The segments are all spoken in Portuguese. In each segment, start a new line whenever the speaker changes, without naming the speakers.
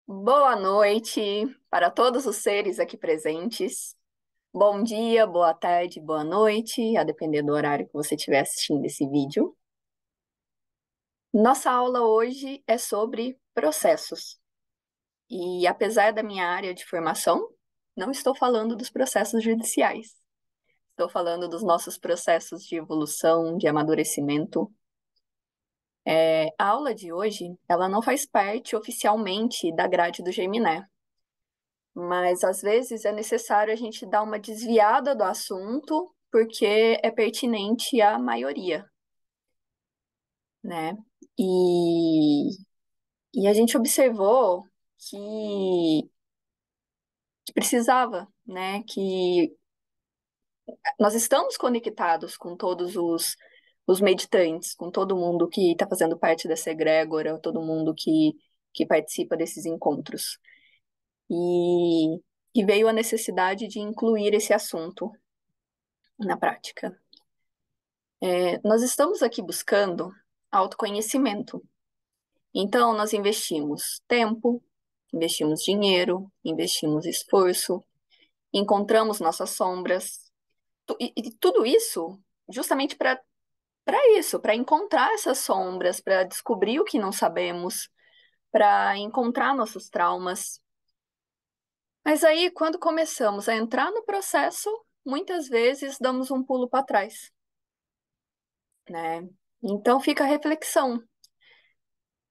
Boa noite para todos os seres aqui presentes. Bom dia, boa tarde, boa noite, a depender do horário que você estiver assistindo esse vídeo. Nossa aula hoje é sobre processos. E apesar da minha área de formação, não estou falando dos processos judiciais. Estou falando dos nossos processos de evolução, de amadurecimento. A aula de hoje, ela não faz parte oficialmente da grade do Geminé. Mas às vezes é necessário a gente dar uma desviada do assunto, porque é pertinente à maioria, né? E, e a gente observou que precisava, né? Que nós estamos conectados com todos os meditantes, com todo mundo que está fazendo parte dessa egrégora, todo mundo que participa desses encontros. E, e veio a necessidade de incluir esse assunto na prática. Nós estamos aqui buscando autoconhecimento. Então, nós investimos tempo, investimos dinheiro, investimos esforço, encontramos nossas sombras, e tudo isso justamente para isso, para encontrar essas sombras, para descobrir o que não sabemos, para encontrar nossos traumas. Mas aí, quando começamos a entrar no processo, muitas vezes damos um pulo para trás, né? Então fica a reflexão.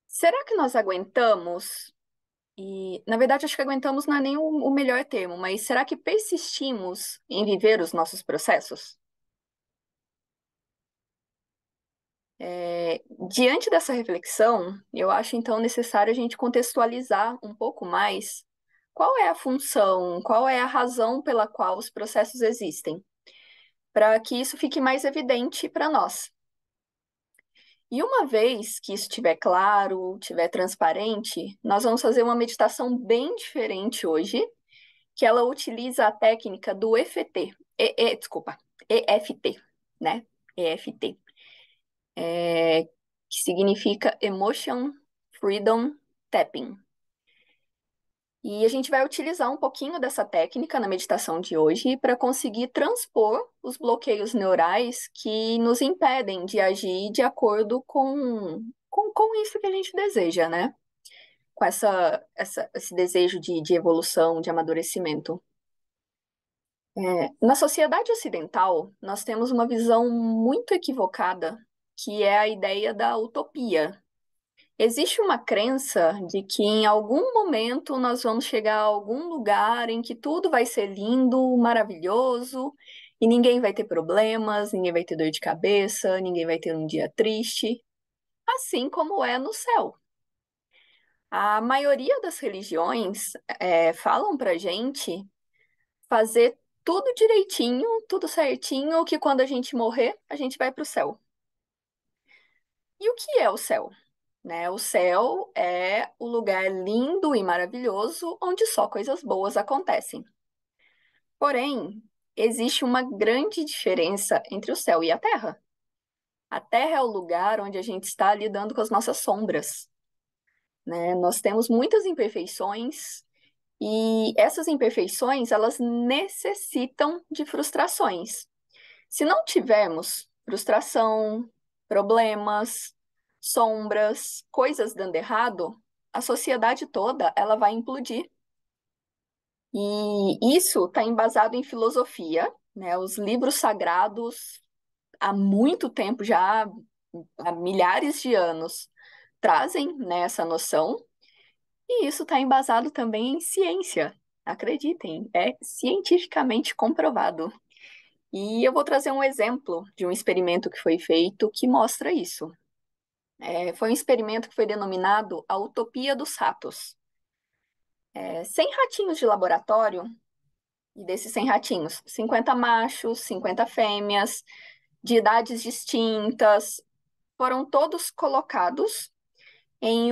Será que nós aguentamos? E, na verdade, acho que aguentamos não é nem o melhor termo, mas será que persistimos em viver os nossos processos? Diante dessa reflexão, eu acho então necessário a gente contextualizar um pouco mais qual é a função, qual é a razão pela qual os processos existem, para que isso fique mais evidente para nós. E uma vez que isso estiver claro, estiver transparente, nós vamos fazer uma meditação bem diferente hoje, que ela utiliza a técnica do EFT, desculpa, EFT, né? EFT, que significa Emotion Freedom Tapping. E a gente vai utilizar um pouquinho dessa técnica na meditação de hoje para conseguir transpor os bloqueios neurais que nos impedem de agir de acordo com isso que a gente deseja, né? Com esse desejo de evolução, de amadurecimento. Na sociedade ocidental, nós temos uma visão muito equivocada, que é a ideia da utopia. Existe uma crença de que em algum momento nós vamos chegar a algum lugar em que tudo vai ser lindo, maravilhoso, e ninguém vai ter problemas, ninguém vai ter dor de cabeça, ninguém vai ter um dia triste, assim como é no céu. A maioria das religiões falam pra gente fazer tudo direitinho, tudo certinho, que quando a gente morrer, a gente vai para o céu. E o que é o céu? Né? O céu é o lugar lindo e maravilhoso onde só coisas boas acontecem. Porém, existe uma grande diferença entre o céu e a terra. A terra é o lugar onde a gente está lidando com as nossas sombras, né? Nós temos muitas imperfeições e essas imperfeições, elas necessitam de frustrações. Se não tivermos frustração, problemas, sombras, coisas dando errado, a sociedade toda ela vai implodir. E isso está embasado em filosofia, né? Os livros sagrados, há muito tempo já, há milhares de anos, trazem, né, essa noção, e isso está embasado também em ciência. Acreditem, é cientificamente comprovado. E eu vou trazer um exemplo de um experimento que foi feito que mostra isso. Foi um experimento que foi denominado a Utopia dos Ratos. 100 ratinhos de laboratório, e desses 100 ratinhos, 50 machos, 50 fêmeas, de idades distintas, foram todos colocados em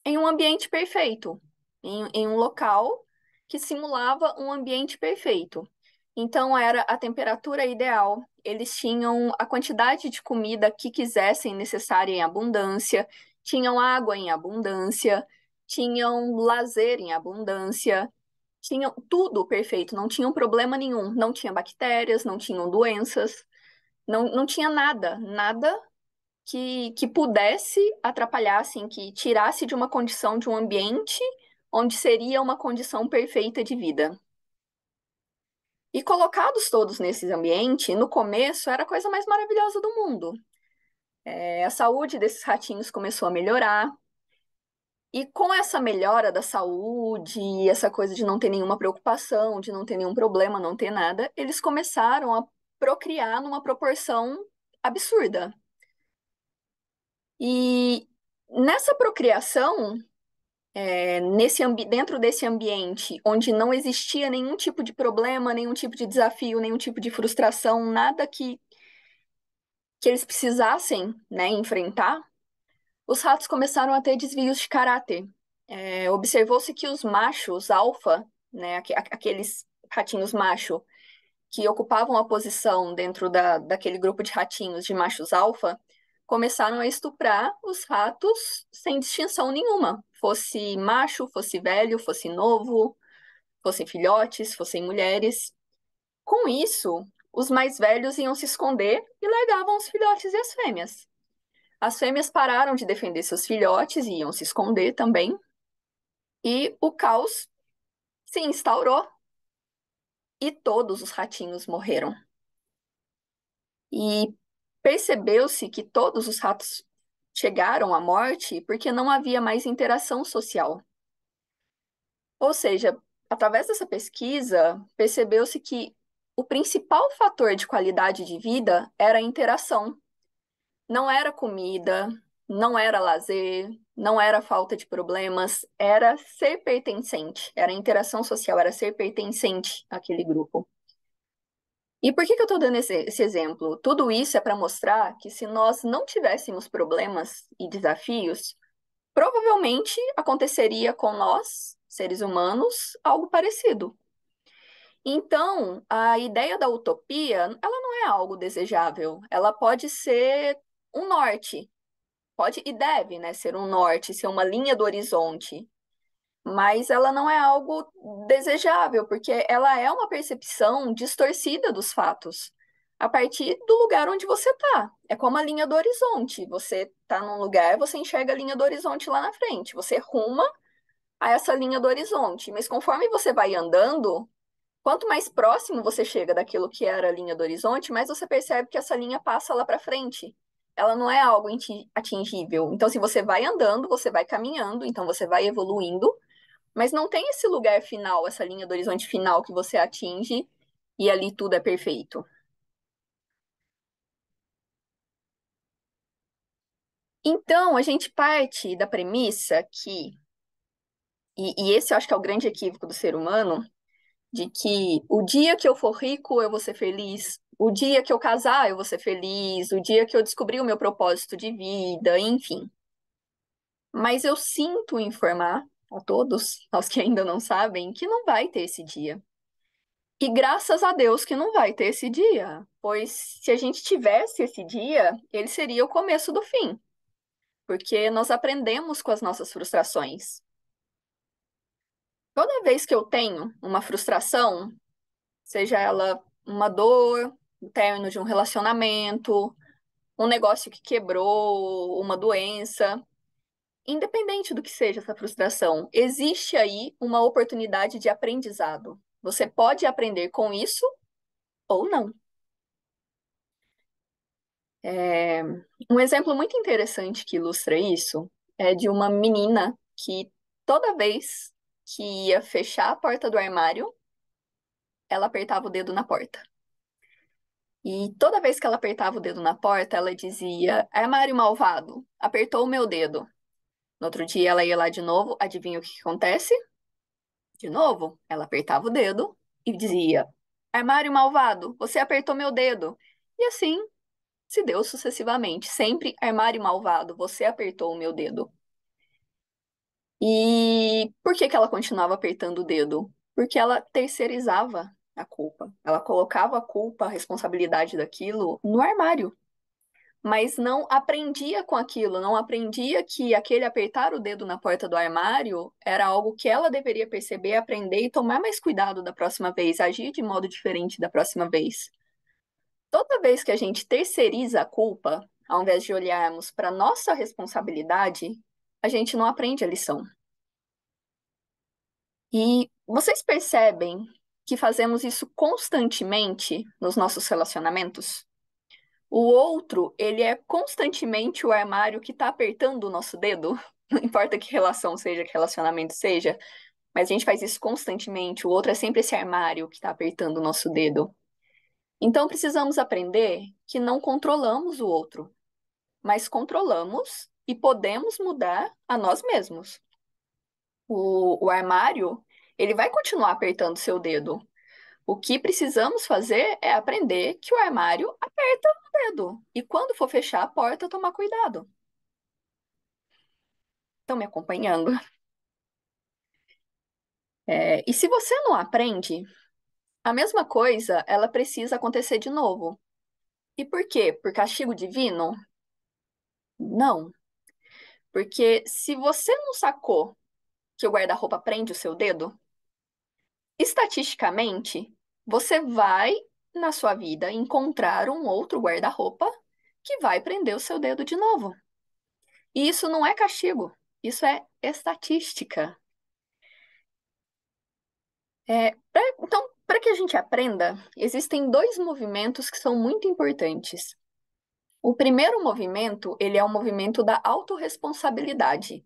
em um ambiente perfeito, em um local que simulava um ambiente perfeito. Então era a temperatura ideal. Eles tinham a quantidade de comida que quisessem necessária em abundância, tinham água em abundância, tinham lazer em abundância, tinham tudo perfeito, não tinham problema nenhum, não tinha bactérias, não tinham doenças, não tinha nada, nada que pudesse atrapalhar, assim, que tirasse de uma condição de um ambiente onde seria uma condição perfeita de vida. E colocados todos nesse ambiente, no começo era a coisa mais maravilhosa do mundo. A saúde desses ratinhos começou a melhorar, e com essa melhora da saúde, e essa coisa de não ter nenhuma preocupação, de não ter nenhum problema, não ter nada, eles começaram a procriar numa proporção absurda. E nessa procriação, dentro desse ambiente onde não existia nenhum tipo de problema, nenhum tipo de desafio, nenhum tipo de frustração, nada que eles precisassem, né, enfrentar, os ratos começaram a ter desvios de caráter. Observou-se que os machos alfa, né, aqueles ratinhos macho que ocupavam a posição dentro daquele grupo de ratinhos de machos alfa, começaram a estuprar os ratos sem distinção nenhuma, fosse macho, fosse velho, fosse novo, fossem filhotes, fossem mulheres. Com isso, os mais velhos iam se esconder e largavam os filhotes e as fêmeas. As fêmeas pararam de defender seus filhotes e iam se esconder também, e o caos se instaurou e todos os ratinhos morreram. E percebeu-se que todos os ratos chegaram à morte porque não havia mais interação social. Ou seja, através dessa pesquisa, percebeu-se que o principal fator de qualidade de vida era a interação. Não era comida, não era lazer, não era falta de problemas, era ser pertencente, era interação social, era ser pertencente àquele grupo. E por que eu estou dando esse exemplo? Tudo isso é para mostrar que se nós não tivéssemos problemas e desafios, provavelmente aconteceria com nós, seres humanos, algo parecido. Então, a ideia da utopia, ela não é algo desejável, ela pode ser um norte, pode e deve, né, ser um norte, ser uma linha do horizonte, mas ela não é algo desejável, porque ela é uma percepção distorcida dos fatos, a partir do lugar onde você está. É como a linha do horizonte. Você está num lugar, você enxerga a linha do horizonte lá na frente, você ruma a essa linha do horizonte, mas conforme você vai andando, quanto mais próximo você chega daquilo que era a linha do horizonte, mais você percebe que essa linha passa lá para frente. Ela não é algo atingível. Então, se você vai andando, você vai caminhando, então você vai evoluindo, mas não tem esse lugar final, essa linha do horizonte final que você atinge e ali tudo é perfeito. Então, a gente parte da premissa que, e esse eu acho que é o grande equívoco do ser humano, de que o dia que eu for rico, eu vou ser feliz, o dia que eu casar, eu vou ser feliz, o dia que eu descobrir o meu propósito de vida, enfim. Mas eu sinto informar a todos, aos que ainda não sabem, que não vai ter esse dia. E graças a Deus que não vai ter esse dia, pois se a gente tivesse esse dia, ele seria o começo do fim, porque nós aprendemos com as nossas frustrações. Toda vez que eu tenho uma frustração, seja ela uma dor, o término de um relacionamento, um negócio que quebrou, uma doença, independente do que seja essa frustração, existe aí uma oportunidade de aprendizado. Você pode aprender com isso ou não. É, Um exemplo muito interessante que ilustra isso é de uma menina que toda vez que ia fechar a porta do armário, ela apertava o dedo na porta. E toda vez que ela apertava o dedo na porta, ela dizia: Armário malvado, apertou o meu dedo. No outro dia ela ia lá de novo, adivinha o que acontece? De novo, ela apertava o dedo e dizia: Armário malvado, você apertou meu dedo. E assim se deu sucessivamente. Sempre armário malvado, você apertou o meu dedo. E por que que ela continuava apertando o dedo? Porque ela terceirizava. a culpa. Ela colocava a culpa, a responsabilidade daquilo no armário, mas não aprendia com aquilo, não aprendia que aquele apertar o dedo na porta do armário era algo que ela deveria perceber, aprender e tomar mais cuidado da próxima vez, agir de modo diferente da próxima vez. Toda vez que a gente terceiriza a culpa, ao invés de olharmos para nossa responsabilidade, a gente não aprende a lição. E vocês percebem que fazemos isso constantemente nos nossos relacionamentos? O outro, ele é constantemente o armário que está apertando o nosso dedo. Não importa que relação seja, que relacionamento seja, mas a gente faz isso constantemente. O outro é sempre esse armário que está apertando o nosso dedo. Então precisamos aprender que não controlamos o outro, mas controlamos e podemos mudar a nós mesmos. O armário, ele vai continuar apertando seu dedo. O que precisamos fazer é aprender que o armário aperta o dedo. E quando for fechar a porta, tomar cuidado. Estão me acompanhando? E se você não aprende, a mesma coisa, ela precisa acontecer de novo. E por quê? Por castigo divino? Não. Porque se você não sacou que o guarda-roupa prende o seu dedo, estatisticamente, você vai, na sua vida, encontrar um outro guarda-roupa que vai prender o seu dedo de novo. E isso não é castigo, isso é estatística. Então, para que a gente aprenda, existem dois movimentos que são muito importantes. O primeiro movimento, ele é o movimento da autorresponsabilidade.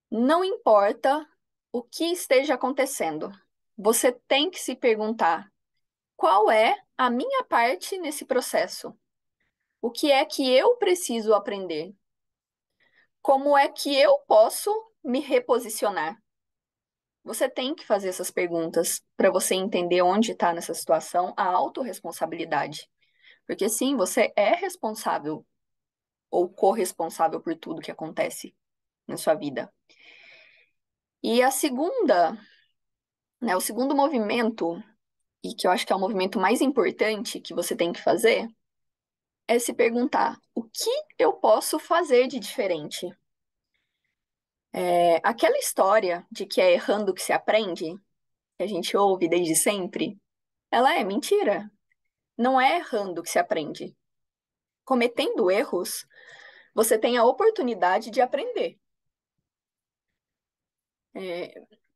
Não importa o que esteja acontecendo, você tem que se perguntar: qual é a minha parte nesse processo? O que é que eu preciso aprender? Como é que eu posso me reposicionar? Você tem que fazer essas perguntas para você entender onde está nessa situação a autorresponsabilidade. Porque sim, você é responsável ou corresponsável por tudo que acontece na sua vida. E a segunda, o segundo movimento, e que eu acho que é o movimento mais importante que você tem que fazer, é se perguntar: o que eu posso fazer de diferente? Aquela história de que é errando que se aprende, que a gente ouve desde sempre, ela é mentira. Não é errando que se aprende. Cometendo erros, você tem a oportunidade de aprender.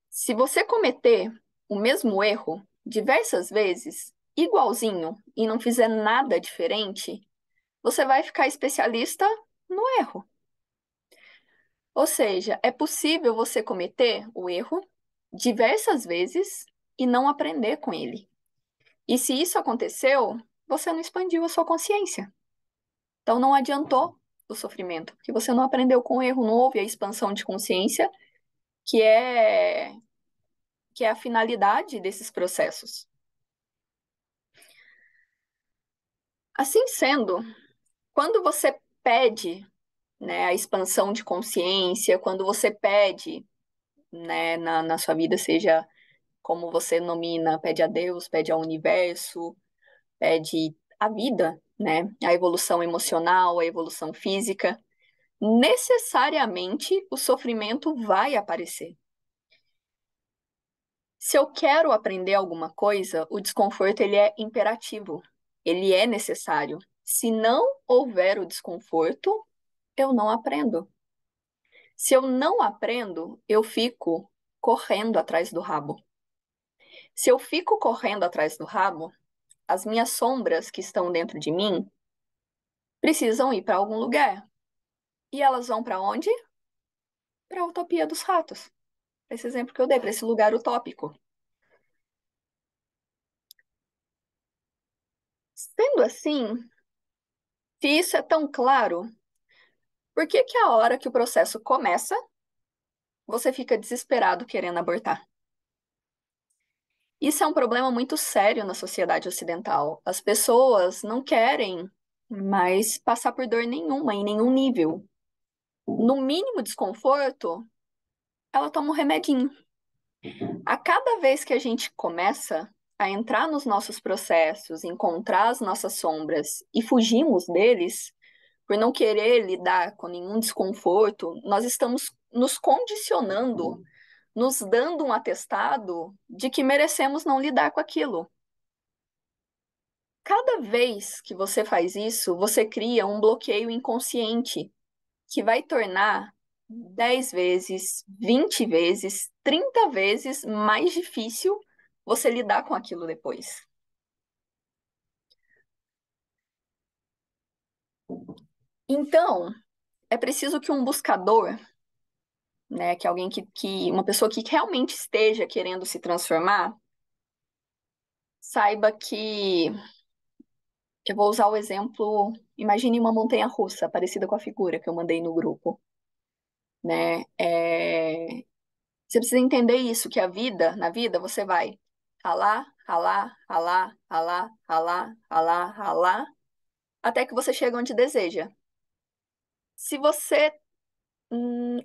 Se você cometer o mesmo erro diversas vezes, igualzinho, e não fizer nada diferente, você vai ficar especialista no erro. Ou seja, é possível você cometer o erro diversas vezes e não aprender com ele. E se isso aconteceu, você não expandiu a sua consciência. Então não adiantou o sofrimento, porque você não aprendeu com o erro, não houve a expansão de consciência, que é que é a finalidade desses processos. Assim sendo, quando você pede, a expansão de consciência, quando você pede, na sua vida, seja como você nomina, pede a Deus, pede ao universo, pede a vida, a evolução emocional, a evolução física, necessariamente o sofrimento vai aparecer. Se eu quero aprender alguma coisa, o desconforto ele é imperativo, ele é necessário. Se não houver o desconforto, eu não aprendo. Se eu não aprendo, eu fico correndo atrás do rabo. Se eu fico correndo atrás do rabo, as minhas sombras que estão dentro de mim precisam ir para algum lugar. E elas vão para onde? Para a utopia dos ratos. Esse exemplo que eu dei, para esse lugar utópico. Sendo assim, se isso é tão claro, por que que a hora que o processo começa, você fica desesperado querendo abortar? Isso é um problema muito sério na sociedade ocidental. As pessoas não querem mais passar por dor nenhuma, em nenhum nível. No mínimo desconforto, ela toma um remedinho. A cada vez que a gente começa, a entrar nos nossos processos, encontrar as nossas sombras e fugimos deles, por não querer lidar com nenhum desconforto, nós estamos nos condicionando, nos dando um atestado de que merecemos não lidar com aquilo. Cada vez que você faz isso, você cria um bloqueio inconsciente que vai tornar 10 vezes, 20 vezes, 30 vezes mais difícil você lidar com aquilo depois. Então, é preciso que um buscador, né, que alguém uma pessoa que realmente esteja querendo se transformar, saiba que eu vou usar o exemplo, imagine uma montanha-russa parecida com a figura que eu mandei no grupo, né? Você precisa entender isso, que na vida, você vai ralar, ralar, ralar, ralar, ralar, ralar, ralar, até que você chega onde deseja. Se você hum,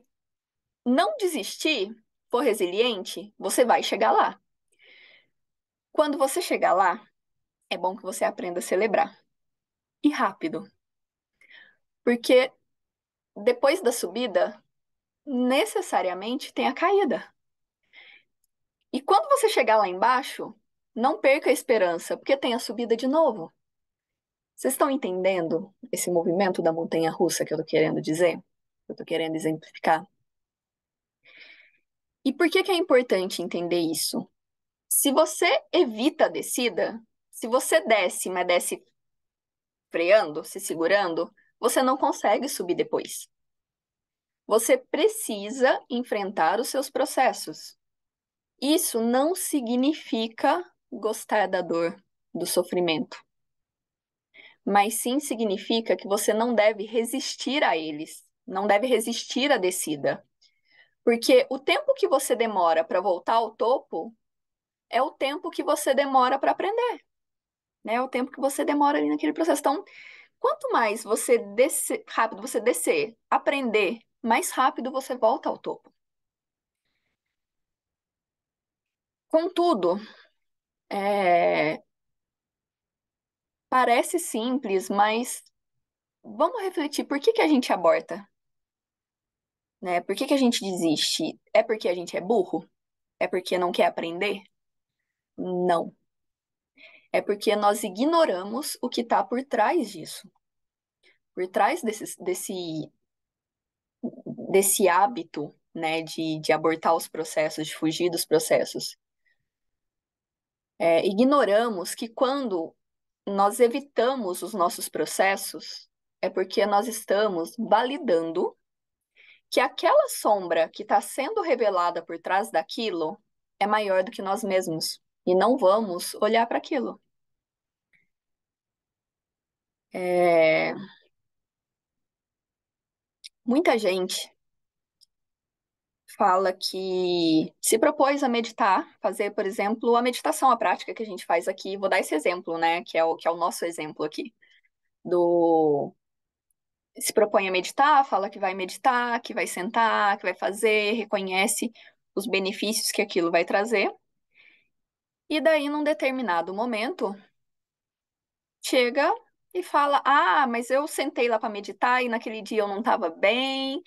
não desistir, for resiliente, você vai chegar lá. Quando você chegar lá, é bom que você aprenda a celebrar. E rápido. Porque depois da subida, necessariamente tem a caída. E quando você chegar lá embaixo, não perca a esperança, porque tem a subida de novo. Vocês estão entendendo esse movimento da montanha-russa que eu tô querendo dizer? Eu tô querendo exemplificar? E por que que é importante entender isso? Se você evita a descida, se você desce, mas desce freando, se segurando, você não consegue subir depois. Você precisa enfrentar os seus processos. Isso não significa gostar da dor, do sofrimento, mas sim significa que você não deve resistir a eles, não deve resistir à descida. Porque o tempo que você demora para voltar ao topo é o tempo que você demora para aprender, né? É o tempo que você demora ali naquele processo. Então, quanto mais você descer, rápido você descer, aprender, mais rápido você volta ao topo. Contudo, é, parece simples, mas vamos refletir por que que a gente aborta, né? Por que que a gente desiste? É porque a gente é burro? É porque não quer aprender? Não. É porque nós ignoramos o que está por trás disso. Por trás desse hábito, né, de abortar os processos, de fugir dos processos. Ignoramos que quando nós evitamos os nossos processos, é porque nós estamos validando que aquela sombra que está sendo revelada por trás daquilo é maior do que nós mesmos. E não vamos olhar para aquilo. É, muita gente fala que se propôs a meditar, fazer, por exemplo, a meditação, a prática que a gente faz aqui. Vou dar esse exemplo, né, que é o nosso exemplo aqui. Do Se propõe a meditar, que vai sentar, que vai fazer, reconhece os benefícios que aquilo vai trazer. E daí, num determinado momento, chega e fala: Ah, mas eu sentei lá para meditar e naquele dia eu não estava bem,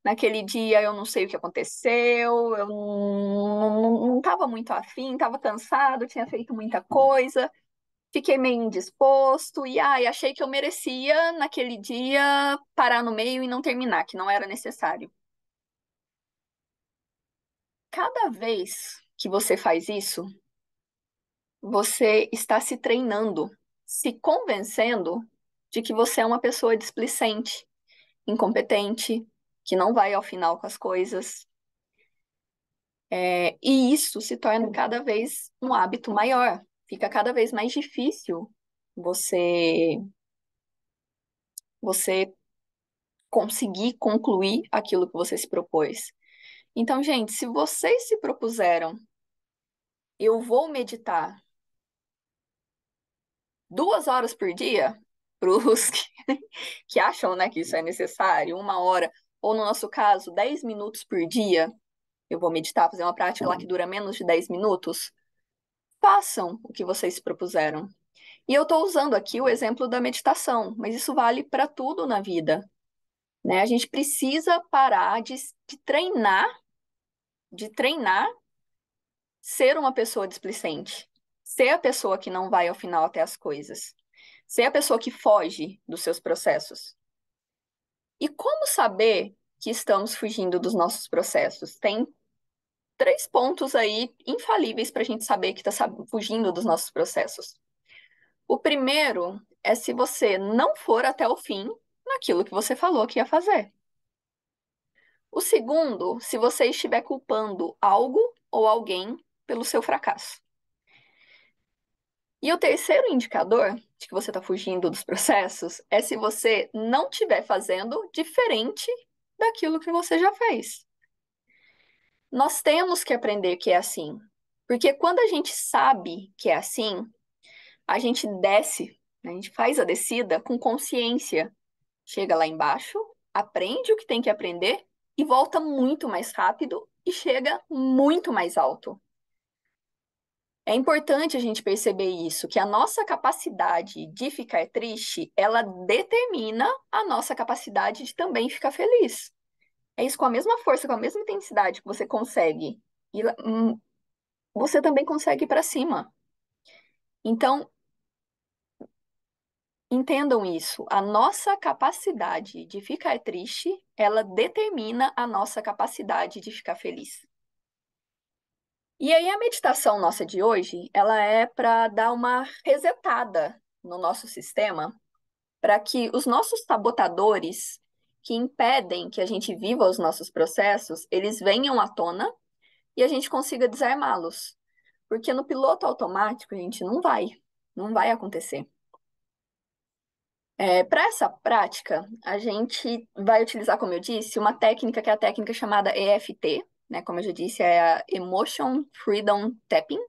naquele dia eu não sei o que aconteceu, eu não estava muito afim, estava cansado, tinha feito muita coisa, fiquei meio indisposto e ai, achei que eu merecia naquele dia parar no meio e não terminar, que não era necessário. Cada vez que você faz isso, você está se treinando, se convencendo de que você é uma pessoa displicente, incompetente, que não vai ao final com as coisas. E isso se torna cada vez um hábito maior. Fica cada vez mais difícil você conseguir concluir aquilo que você se propôs. Então, gente, se vocês se propuseram, eu vou meditar 2 horas por dia, para os que acham, né, que isso é necessário, 1 hora, ou no nosso caso, 10 minutos por dia, eu vou meditar, fazer uma prática lá que dura menos de 10 minutos. façam o que vocês se propuseram. E eu estou usando aqui o exemplo da meditação, mas isso vale para tudo na vida, né? A gente precisa parar de treinar ser uma pessoa displicente, ser a pessoa que não vai ao final até as coisas, ser a pessoa que foge dos seus processos. E como saber que estamos fugindo dos nossos processos? Tem três pontos aí infalíveis para a gente saber que está fugindo dos nossos processos. O primeiro é se você não for até o fim naquilo que você falou que ia fazer. O segundo, se você estiver culpando algo ou alguém pelo seu fracasso. E o terceiro indicador de que você está fugindo dos processos é se você não estiver fazendo diferente daquilo que você já fez. Nós temos que aprender que é assim, porque quando a gente sabe que é assim, a gente desce, né, a gente faz a descida com consciência. Chega lá embaixo, aprende o que tem que aprender e volta muito mais rápido e chega muito mais alto. É importante a gente perceber isso, que a nossa capacidade de ficar triste, ela determina a nossa capacidade de também ficar feliz. É isso com a mesma força, com a mesma intensidade que você consegue, e você também consegue ir para cima. Então, entendam isso. A nossa capacidade de ficar triste, ela determina a nossa capacidade de ficar feliz. E aí a meditação nossa de hoje, ela é para dar uma resetada no nosso sistema, para que os nossos sabotadores que impedem que a gente viva os nossos processos, eles venham à tona e a gente consiga desarmá-los. Porque no piloto automático, a gente não vai acontecer. Para essa prática, a gente vai utilizar, como eu disse, uma técnica que é a técnica chamada EFT, né? Como eu já disse, é a Emotion Freedom Tapping,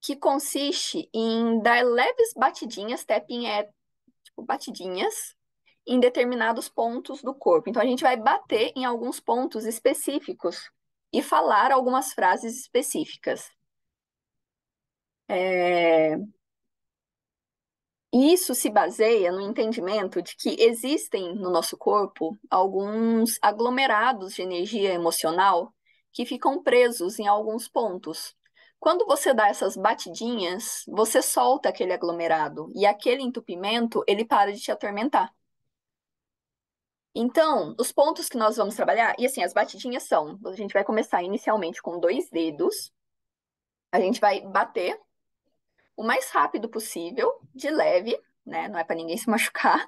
que consiste em dar leves batidinhas, tapping é tipo batidinhas, em determinados pontos do corpo. Então, a gente vai bater em alguns pontos específicos e falar algumas frases específicas. É, E isso se baseia no entendimento de que existem no nosso corpo alguns aglomerados de energia emocional que ficam presos em alguns pontos. Quando você dá essas batidinhas, você solta aquele aglomerado e aquele entupimento, ele para de te atormentar. Então, os pontos que nós vamos trabalhar, e assim, as batidinhas são, a gente vai começar inicialmente com dois dedos, a gente vai bater o mais rápido possível, de leve, né? Não é para ninguém se machucar,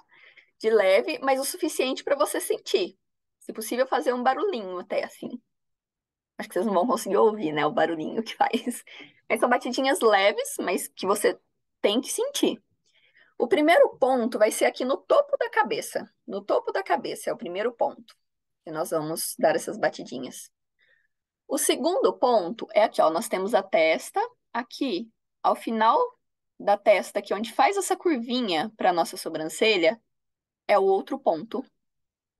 de leve, mas o suficiente para você sentir. Se possível, fazer um barulhinho até assim. Acho que vocês não vão conseguir ouvir, né, o barulhinho que faz. Mas são batidinhas leves, mas que você tem que sentir. O primeiro ponto vai ser aqui no topo da cabeça. No topo da cabeça é o primeiro ponto que nós vamos dar essas batidinhas. O segundo ponto é aqui, ó, nós temos a testa aqui, ao final da testa, aqui onde faz essa curvinha para nossa sobrancelha, é o outro ponto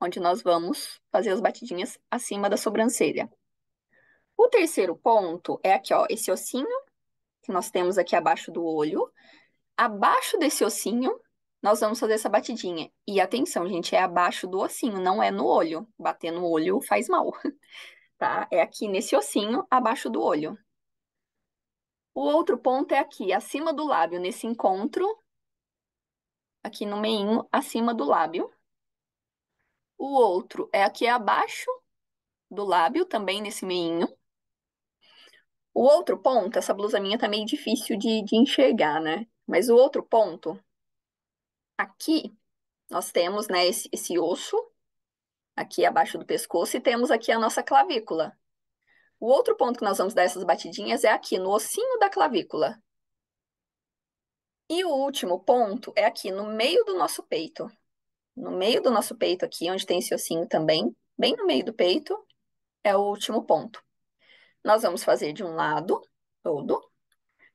onde nós vamos fazer as batidinhas acima da sobrancelha. O terceiro ponto é aqui, ó, esse ossinho que nós temos aqui abaixo do olho. Abaixo desse ossinho, nós vamos fazer essa batidinha. E atenção, gente, é abaixo do ossinho, não é no olho. Bater no olho faz mal, tá? É aqui nesse ossinho, abaixo do olho. O outro ponto é aqui, acima do lábio, nesse encontro, aqui no meinho, acima do lábio. O outro é aqui abaixo do lábio, também nesse meinho. O outro ponto, essa blusa minha tá meio difícil de enxergar, né? Mas o outro ponto, aqui, nós temos, né, esse osso, aqui abaixo do pescoço, e temos aqui a nossa clavícula. O outro ponto que nós vamos dar essas batidinhas é aqui, no ossinho da clavícula. E o último ponto é aqui, no meio do nosso peito. No meio do nosso peito aqui, onde tem esse ossinho também, bem no meio do peito, é o último ponto. Nós vamos fazer de um lado todo,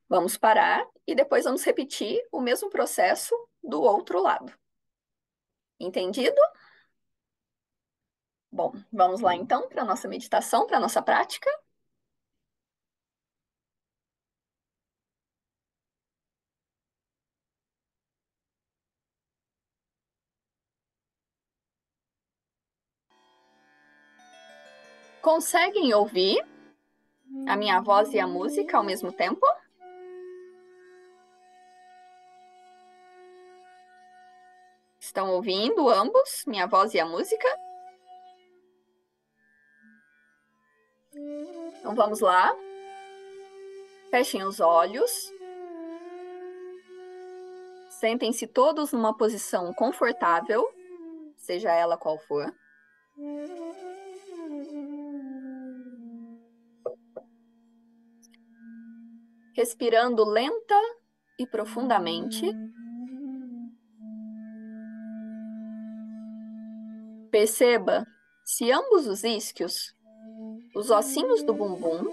vamos parar e depois vamos repetir o mesmo processo do outro lado. Entendido? Bom, vamos lá então para a nossa meditação, para a nossa prática. Conseguem ouvir a minha voz e a música ao mesmo tempo? Estão ouvindo ambos, minha voz e a música? Então vamos lá. Fechem os olhos. Sentem-se todos numa posição confortável, seja ela qual for. Respirando lenta e profundamente. Perceba se ambos os isquios, os ossinhos do bumbum,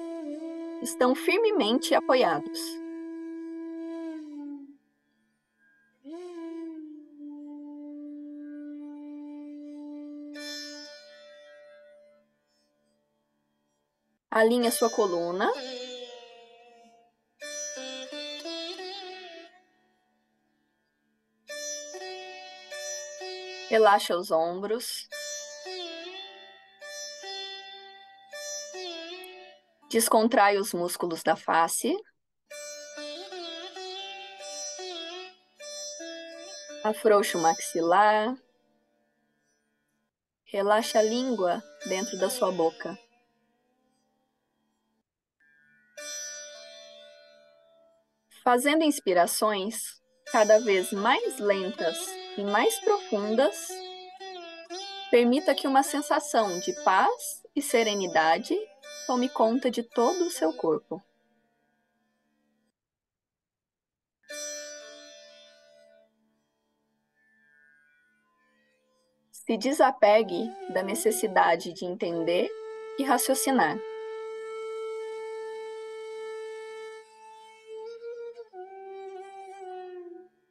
estão firmemente apoiados. Alinhe a sua coluna. Relaxa os ombros. Descontrai os músculos da face. Afrouxe o maxilar. Relaxa a língua dentro da sua boca. Fazendo inspirações cada vez mais lentas e mais profundas, permita que uma sensação de paz e serenidade tome conta de todo o seu corpo. Se desapegue da necessidade de entender e raciocinar.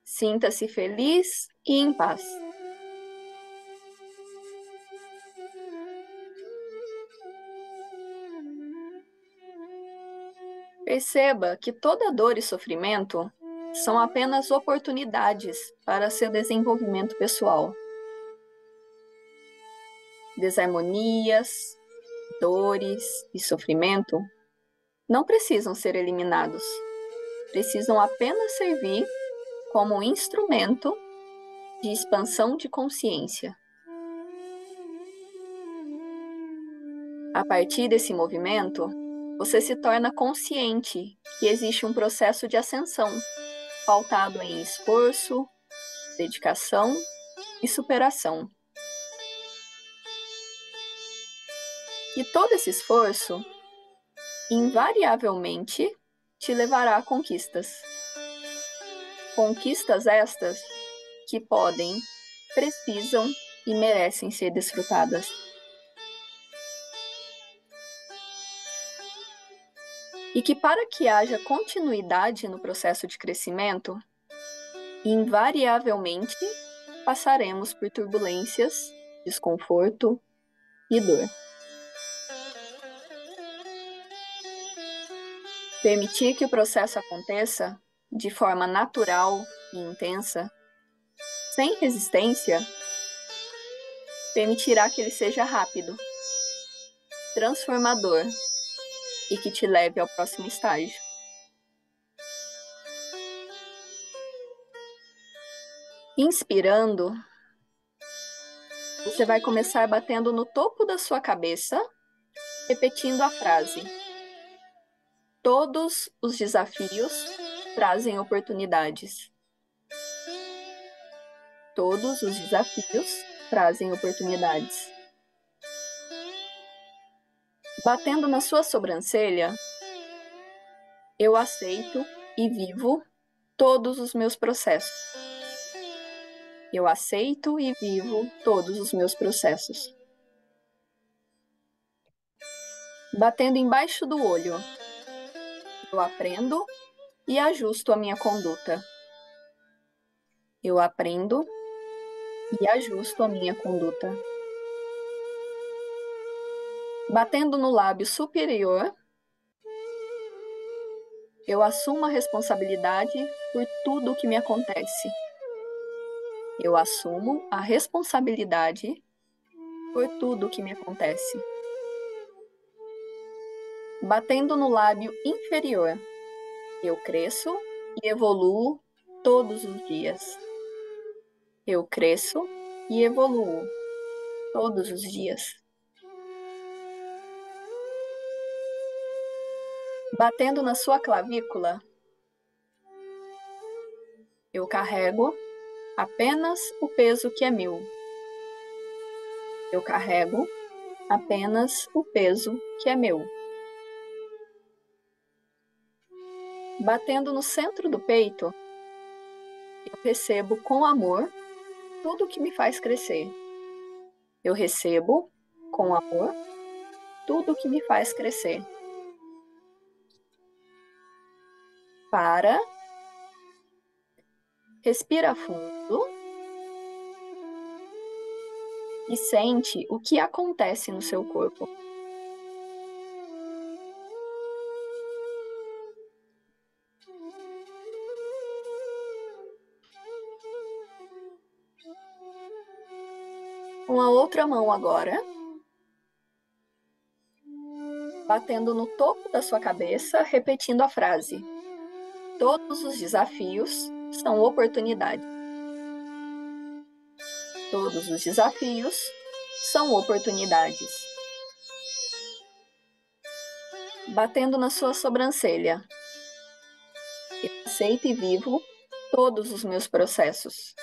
Sinta-se feliz e em paz. Perceba que toda dor e sofrimento são apenas oportunidades para seu desenvolvimento pessoal. Desarmonias, dores e sofrimento não precisam ser eliminados. Precisam apenas servir como um instrumento de expansão de consciência. A partir desse movimento, você se torna consciente que existe um processo de ascensão, pautado em esforço, dedicação e superação. E todo esse esforço, invariavelmente, te levará a conquistas. Conquistas estas que podem, precisam e merecem ser desfrutadas. E que para que haja continuidade no processo de crescimento, invariavelmente passaremos por turbulências, desconforto e dor. Permitir que o processo aconteça de forma natural e intensa, sem resistência, permitirá que ele seja rápido, transformador e que te leve ao próximo estágio. Inspirando, você vai começar batendo no topo da sua cabeça, repetindo a frase: todos os desafios trazem oportunidades. Todos os desafios trazem oportunidades. Batendo na sua sobrancelha, eu aceito e vivo todos os meus processos. Eu aceito e vivo todos os meus processos. Batendo embaixo do olho, eu aprendo e ajusto a minha conduta. Eu aprendo e ajusto a minha conduta. Batendo no lábio superior, eu assumo a responsabilidade por tudo o que me acontece. Eu assumo a responsabilidade por tudo o que me acontece. batendo no lábio inferior. Eu cresço e evoluo todos os dias. Eu cresço e evoluo todos os dias. Batendo na sua clavícula, eu carrego apenas o peso que é meu. Eu carrego apenas o peso que é meu. Batendo no centro do peito, eu recebo com amor tudo que me faz crescer. Eu recebo com amor tudo que me faz crescer. Para, respira fundo e sente o que acontece no seu corpo. Com a outra mão agora, batendo no topo da sua cabeça, repetindo a frase: todos os desafios são oportunidades. Todos os desafios são oportunidades. Batendo na sua sobrancelha. Eu aceito e vivo todos os meus processos.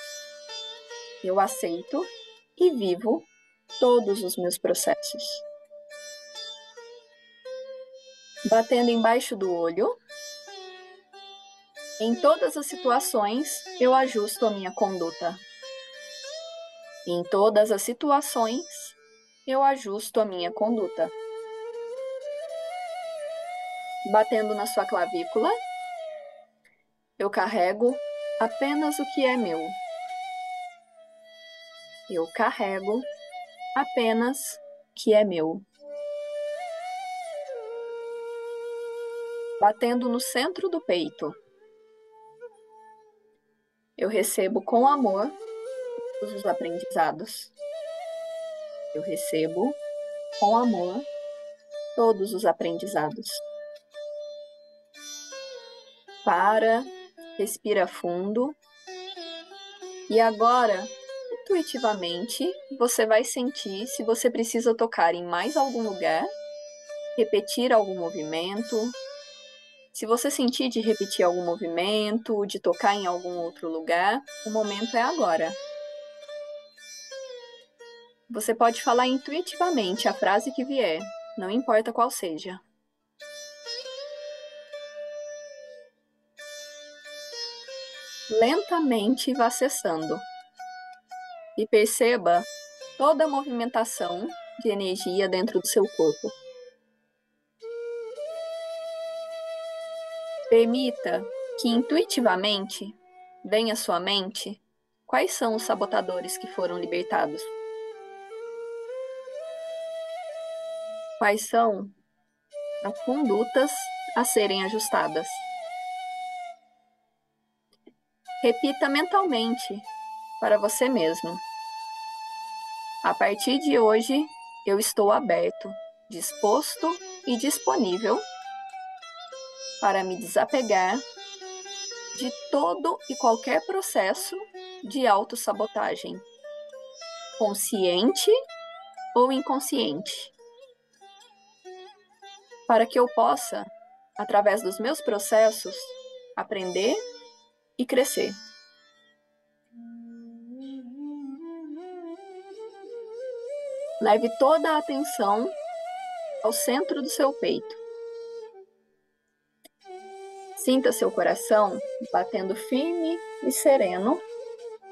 Eu aceito e vivo todos os meus processos. Batendo embaixo do olho. Em todas as situações, eu ajusto a minha conduta. Em todas as situações, eu ajusto a minha conduta. Batendo na sua clavícula, eu carrego apenas o que é meu. Eu carrego apenas o que é meu. Batendo no centro do peito, eu recebo com amor todos os aprendizados. Eu recebo com amor todos os aprendizados. Para, respira fundo. E agora, intuitivamente, você vai sentir se você precisa tocar em mais algum lugar, repetir algum movimento. Se você sentir de repetir algum movimento, de tocar em algum outro lugar, o momento é agora. Você pode falar intuitivamente a frase que vier, não importa qual seja. Lentamente vá cessando. E perceba toda a movimentação de energia dentro do seu corpo. Permita que intuitivamente venha à sua mente quais são os sabotadores que foram libertados. Quais são as condutas a serem ajustadas. Repita mentalmente para você mesmo. A partir de hoje, eu estou aberto, disposto e disponível para me desapegar de todo e qualquer processo de autossabotagem, consciente ou inconsciente, para que eu possa, através dos meus processos, aprender e crescer. Leve toda a atenção ao centro do seu peito. Sinta seu coração batendo firme e sereno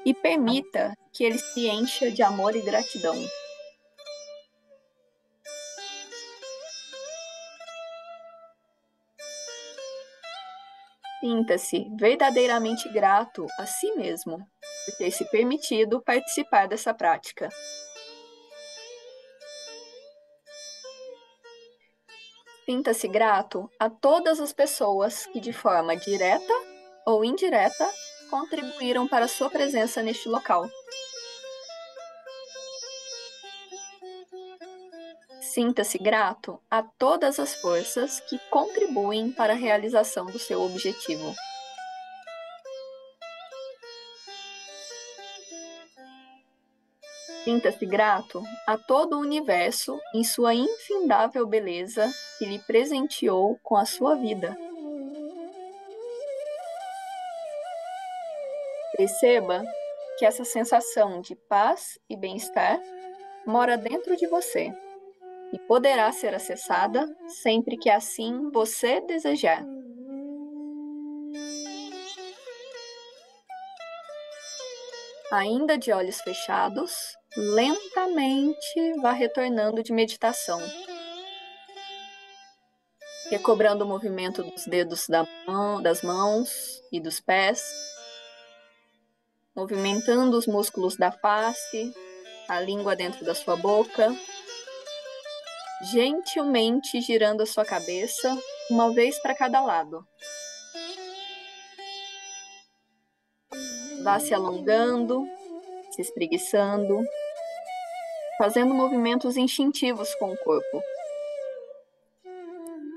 e permita que ele se encha de amor e gratidão. Sinta-se verdadeiramente grato a si mesmo por ter se permitido participar dessa prática. Sinta-se grato a todas as pessoas que, de forma direta ou indireta, contribuíram para a sua presença neste local. Sinta-se grato a todas as forças que contribuem para a realização do seu objetivo. Sinta-se grato a todo o universo em sua infindável beleza que lhe presenteou com a sua vida. Perceba que essa sensação de paz e bem-estar mora dentro de você e poderá ser acessada sempre que assim você desejar. Ainda de olhos fechados, lentamente vá retornando de meditação, recobrando o movimento dos dedos das mãos e dos pés, movimentando os músculos da face, a língua dentro da sua boca, gentilmente girando a sua cabeça, uma vez para cada lado. Vá se alongando, se espreguiçando, fazendo movimentos instintivos com o corpo.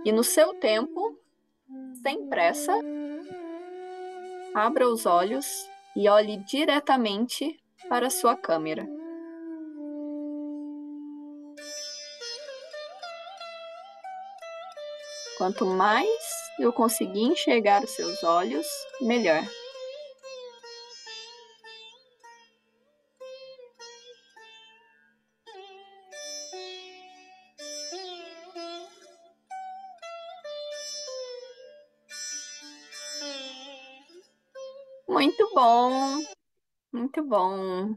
E no seu tempo, sem pressa, abra os olhos e olhe diretamente para a sua câmera. Quanto mais eu conseguir enxergar os seus olhos, melhor. Muito bom, muito bom.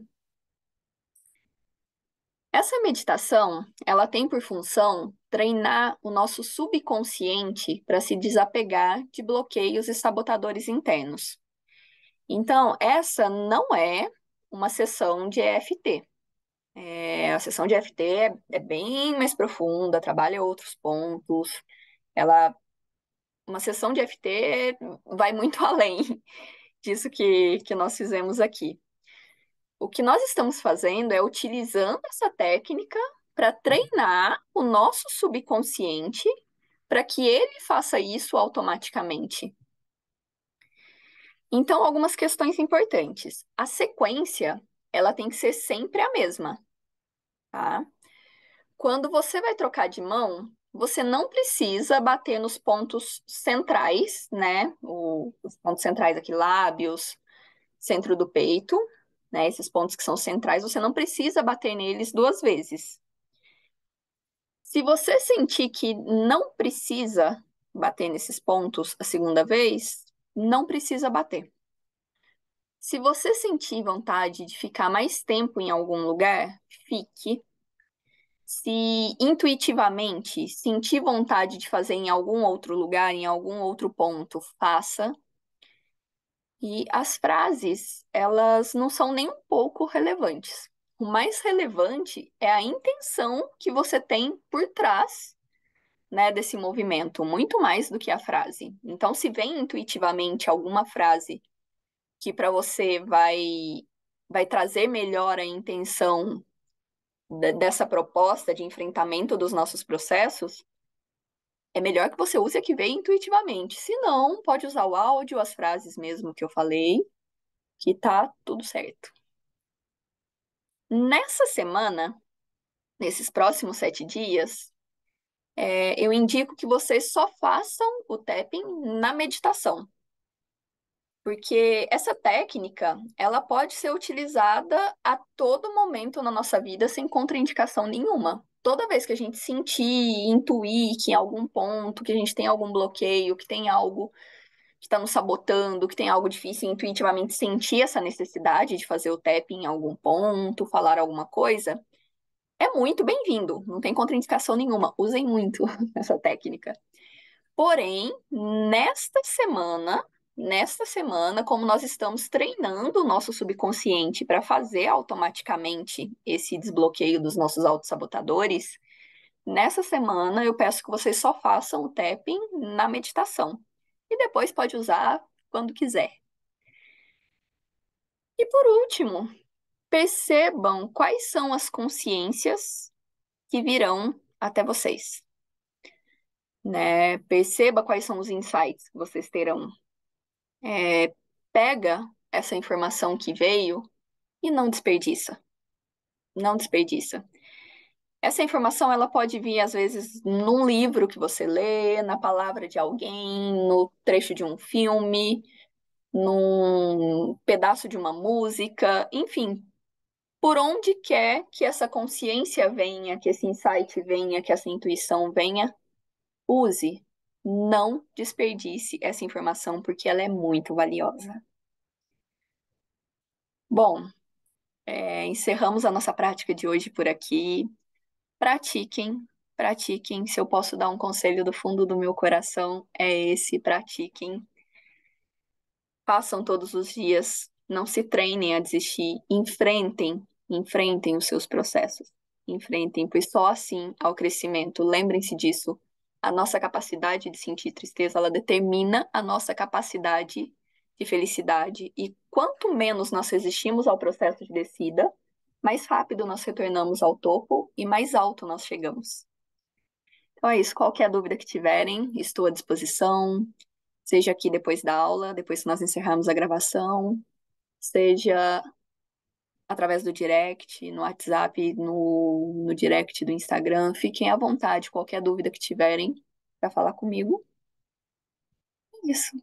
Essa meditação, ela tem por função treinar o nosso subconsciente para se desapegar de bloqueios e sabotadores internos. Então, essa não é uma sessão de EFT. A sessão de EFT é bem mais profunda, trabalha outros pontos. Uma sessão de EFT vai muito além disso que nós fizemos aqui. O que nós estamos fazendo é utilizando essa técnica para treinar o nosso subconsciente para que ele faça isso automaticamente. Então, algumas questões importantes. A sequência, ela tem que ser sempre a mesma, tá? Quando você vai trocar de mão, você não precisa bater nos pontos centrais, né? Os pontos centrais aqui, lábios, centro do peito, né? Esses pontos que são centrais, você não precisa bater neles duas vezes. Se você sentir que não precisa bater nesses pontos a segunda vez, não precisa bater. Se você sentir vontade de ficar mais tempo em algum lugar, fique. Se intuitivamente sentir vontade de fazer em algum outro lugar, em algum outro ponto, faça. E as frases, elas não são nem um pouco relevantes. O mais relevante é a intenção que você tem por trás, né, desse movimento, muito mais do que a frase. Então, se vem intuitivamente alguma frase que para você vai trazer melhor a intenção dessa proposta de enfrentamento dos nossos processos, é melhor que você use a que vem intuitivamente. Se não, pode usar o áudio, as frases mesmo que eu falei, que tá tudo certo. Nessa semana, nesses próximos 7 dias, eu indico que vocês só façam o tapping na meditação. Porque essa técnica, ela pode ser utilizada a todo momento na nossa vida sem contraindicação nenhuma. Toda vez que a gente sentir, intuir que em algum ponto, que a gente tem algum bloqueio, que tem algo que está nos sabotando, que tem algo difícil, intuitivamente sentir essa necessidade de fazer o tapping em algum ponto, falar alguma coisa, é muito bem-vindo. Não tem contraindicação nenhuma. Usem muito essa técnica. Porém, nesta semana, como nós estamos treinando o nosso subconsciente para fazer automaticamente esse desbloqueio dos nossos autossabotadores, nessa semana eu peço que vocês só façam o tapping na meditação. E depois pode usar quando quiser. E por último, percebam quais são as consciências que virão até vocês, né? Perceba quais são os insights que vocês terão. É, pega essa informação que veio e não desperdiça. Não desperdiça. Essa informação ela pode vir às vezes num livro que você lê, na palavra de alguém, no trecho de um filme, num pedaço de uma música, enfim, por onde quer que essa consciência venha, que esse insight venha, que essa intuição venha, use. Não desperdice essa informação porque ela é muito valiosa. Bom, encerramos a nossa prática de hoje por aqui. Pratiquem, pratiquem. Se eu posso dar um conselho do fundo do meu coração, é esse: pratiquem. Façam todos os dias, não se treinem a desistir, enfrentem os seus processos, enfrentem, pois só assim há o crescimento. Lembrem-se disso. A nossa capacidade de sentir tristeza, ela determina a nossa capacidade de felicidade, e quanto menos nós resistimos ao processo de descida, mais rápido nós retornamos ao topo e mais alto nós chegamos. Então é isso. Qualquer dúvida que tiverem, estou à disposição, seja aqui depois da aula, depois que nós encerrarmos a gravação, seja através do direct, no WhatsApp, no direct do Instagram. Fiquem à vontade, qualquer dúvida que tiverem, para falar comigo. É isso.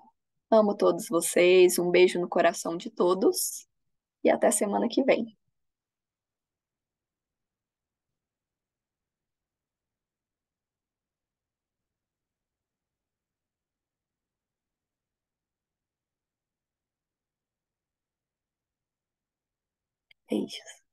Amo todos vocês, um beijo no coração de todos e até semana que vem. Beijos.